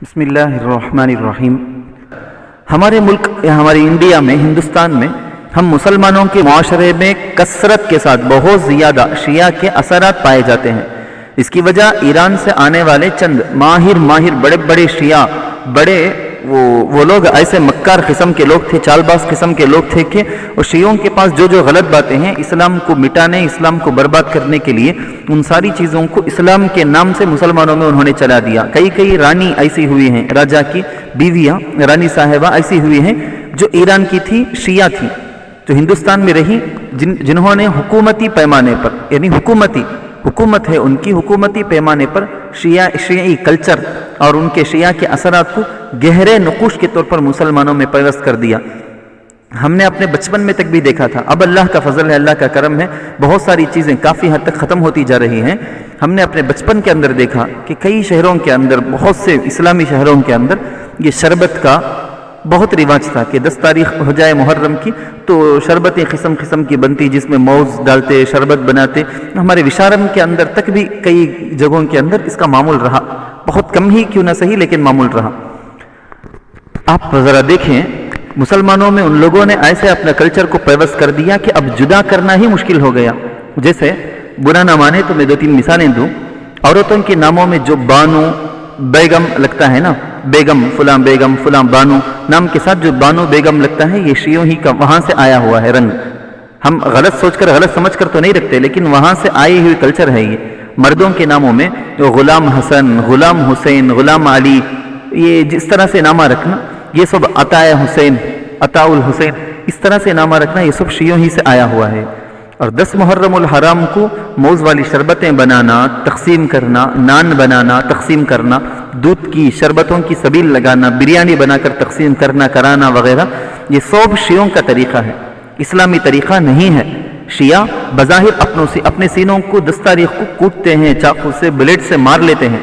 بسم اللہ الرحمن الرحیم۔ ہمارے ملک یا ہماری انڈیا میں، ہندوستان میں، ہم مسلمانوں کے معاشرے میں کثرت کے ساتھ بہت زیادہ شیعہ کے اثرات پائے جاتے ہیں۔ اس کی وجہ ایران سے آنے والے چند ماہر بڑے بڑے شیعہ، بڑے وہ لوگ ایسے مکار قسم کے لوگ تھے، چال باز قسم کے لوگ تھے کہ وہ شیعوں کے پاس جو غلط باتیں ہیں اسلام کو مٹانے، اسلام کو برباد کرنے کے لیے، ان ساری چیزوں کو اسلام کے نام سے مسلمانوں میں انہوں نے چلا دیا۔ کئی رانی ایسی ہوئی ہیں، راجا کی بیویاں، رانی صاحبہ ایسی ہوئی ہیں جو ایران کی تھی، شیعہ تھی، جو ہندوستان میں رہی، جنہوں نے حکومتی پیمانے پر، یعنی حکومت ہے ان کی، حکومتی پیمانے پر شیعی کلچر اور ان کے شیعہ کے اثرات کو گہرے نقوش کے طور پر مسلمانوں میں پیوست کر دیا۔ ہم نے اپنے بچپن میں تک بھی دیکھا تھا، اب اللہ کا فضل ہے، اللہ کا کرم ہے، بہت ساری چیزیں کافی حد تک ختم ہوتی جا رہی ہیں۔ ہم نے اپنے بچپن کے اندر دیکھا کہ کئی شہروں کے اندر، بہت سے اسلامی شہروں کے اندر یہ شربت کا بہت رواج تھا کہ 10 تاریخ ہو جائے محرم کی تو شربتیں قسم کی بنتی، جس میں موز ڈالتے، شربت بناتے۔ ہمارے وشارم کے اندر تک بھی کئی جگہوں کے اندر اس کا معمول رہا، بہت کم ہی کیوں نہ صحیح لیکن معمول رہا۔ آپ ذرا دیکھیں، مسلمانوں میں ان لوگوں نے ایسے اپنا کلچر کو پیوست کر دیا کہ اب جدا کرنا ہی مشکل ہو گیا۔ جیسے برا نہ مانے تو میں 2-3 مثالیں دوں۔ عورتوں کے ناموں میں جو بانو، بیگم لگتا ہے نا، بیگم فلاں بانو نام کے ساتھ جو بانو بیگم لگتا ہے، یہ شیعوں ہی کا وہاں سے آیا ہوا ہے رنگ۔ ہم غلط سمجھ کر تو نہیں رکھتے، لیکن وہاں سے آئی ہوئی کلچر ہے یہ۔ مردوں کے ناموں میں غلام حسن، غلام حسین، غلام علی، یہ جس طرح سے نامہ رکھنا، یہ سب عطا حسین، عطا الحسین، اس طرح سے نامہ رکھنا، یہ سب شیعوں ہی سے آیا ہوا ہے۔ اور 10 محرم الحرام کو موز والی شربتیں بنانا، تقسیم کرنا، نان بنانا، تقسیم کرنا، دودھ کی شربتوں کی سبیل لگانا، بریانی بنا کر تقسیم کرنا، کرانا وغیرہ، یہ سب شیعوں کا طریقہ ہے، اسلامی طریقہ نہیں ہے۔ شیعہ بظاہر اپنے سینوں کو 10 تاریخ کو کوٹتے ہیں، چاقو سے، بلیڈ سے مار لیتے ہیں،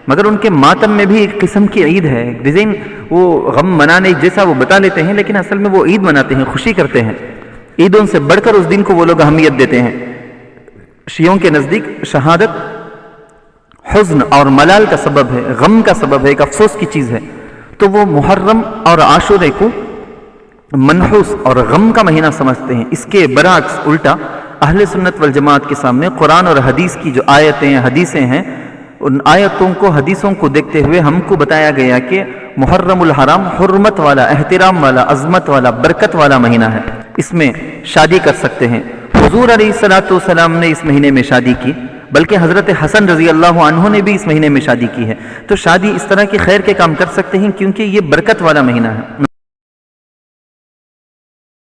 مگر ان کے ماتم میں بھی ایک قسم کی عید ہے، ڈیزائن وہ غم منانے جیسا وہ بتا لیتے ہیں، لیکن اصل میں وہ عید مناتے ہیں، خوشی کرتے ہیں۔ عیدوں سے بڑھ کر اس دن کو وہ لوگ اہمیت دیتے ہیں۔ شیعوں کے نزدیک شہادت حزن اور ملال کا سبب ہے، غم کا سبب ہے، ایک افسوس کی چیز ہے، تو وہ محرم اور عاشورے کو منحوس اور غم کا مہینہ سمجھتے ہیں۔ اس کے برعکس الٹا اہل سنت والجماعت کے سامنے قرآن اور حدیث کی جو آیتیں حدیثیں ہیں، ان آیتوں کو، حدیثوں کو دیکھتے ہوئے ہم کو بتایا گیا کہ محرم الحرام حرمت والا، احترام والا، عظمت والا، برکت والا مہینہ ہے، اس میں شادی کر سکتے ہیں۔ حضور علیہ السلام نے اس مہینے میں شادی کی، بلکہ حضرت حسن رضی اللہ عنہ نے بھی اس مہینے میں شادی کی ہے۔ تو شادی اس طرح کے خیر کے کام کر سکتے ہیں کیونکہ یہ برکت والا مہینہ ہے۔